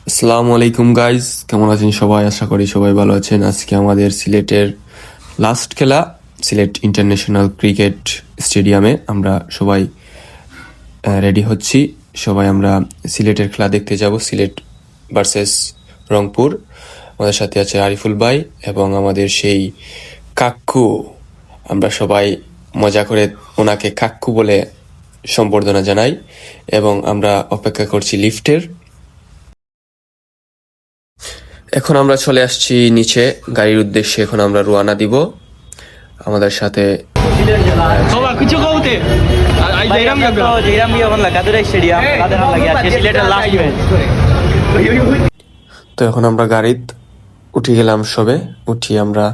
আসসালামু আলাইকুম গাইজ, কেমন আছেন সবাই? আশা করি সবাই ভালো আছেন। আজকে আমাদের সিলেটের লাস্ট খেলা সিলেট ইন্টারন্যাশনাল ক্রিকেট স্টেডিয়ামে আমরা সবাই রেডি হচ্ছি। সবাই আমরা সিলেটের খেলা দেখতে যাব, সিলেট ভার্সেস রংপুর। আমাদের সাথে আছে আরিফুল ভাই এবং আমাদের সেই কাক্কু। আমরা সবাই মজা করে ওনাকে কাক্কু বলে সম্বর্ধনা জানাই এবং আমরা অপেক্ষা করছি লিফটের। এখন আমরা চলে আসছি নিচে গাড়ির উদ্দেশ্যে। এখন আমরা রওনা দিব। আমাদের সাথে Coba kucu kau te. Ay Jairam gak bro? Jairam dia kan laga tuh stadium, laga lagi aja Sileটের last match. তো এখন আমরা গাড়িত উঠে গেলাম, সবে উঠি আমরা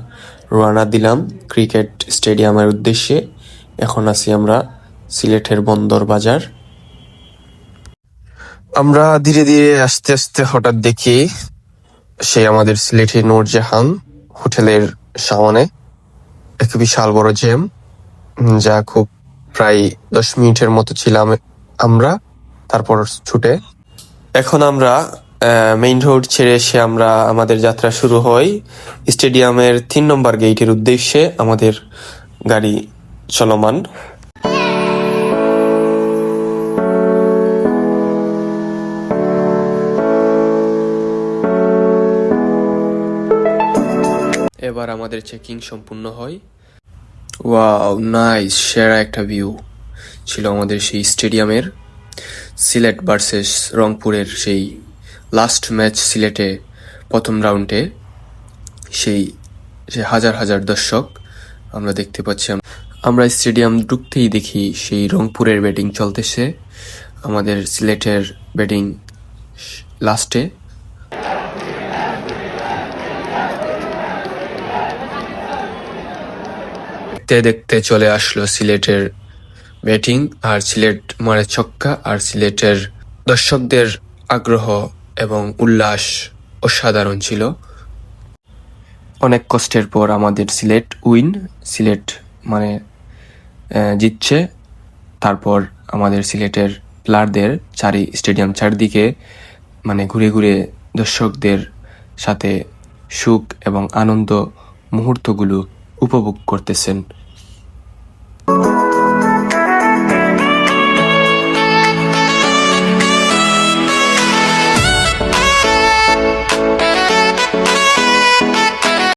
রওনা দিলাম ক্রিকেট স্টেডিয়ামের উদ্দেশ্যে। এখন আছি আমরা সিলেটের বন্দর বাজার। আমরা ধীরে ধীরে আস্তে আস্তে হঠাৎ দেখি সেই আমাদের সিলেটের নূরজাহান হোটেলের সামনে এক বিশাল বড় জ্যাম, যা খুব প্রায় 10 মিনিটের মতো ছিলাম আমরা, তারপর ছুটে এখন আমরা মেইন রোড ছেড়ে এসে আমরা আমাদের যাত্রা শুরু হয় স্টেডিয়ামের 3 নম্বর গেটের উদ্দেশ্যে। আমাদের গাড়ি চলমান। এবার আমাদের চেকিং সম্পূর্ণ হয়। ওয়াও, নাইস, সেরা একটা ভিউ ছিল আমাদের সেই স্টেডিয়ামের। সিলেট ভার্সেস রংপুরের সেই লাস্ট ম্যাচ সিলেটে প্রথম রাউন্ডে সেই হাজার হাজার দর্শক আমরা দেখতে পাচ্ছি। আমরা স্টেডিয়াম ঢুকতেই দেখি সেই রংপুরের ব্যাটিং চলতেছে, আমাদের সিলেটের ব্যাটিং লাস্টে। দেখতে দেখতে চলে আসলো সিলেটের ব্যাটিং, আর সিলেট মারে ছক্কা, আর সিলেটের দর্শকদের আগ্রহ এবং উল্লাস অসাধারণ ছিল। অনেক কষ্টের পর আমাদের সিলেট উইন, সিলেট মানে জিতছে। তারপর আমাদের সিলেটের প্লেয়ারদের স্টেডিয়াম চারদিকে মানে ঘুরে ঘুরে দর্শকদের সাথে সুখ এবং আনন্দ মুহূর্তগুলো উপভোগ করতেছেন।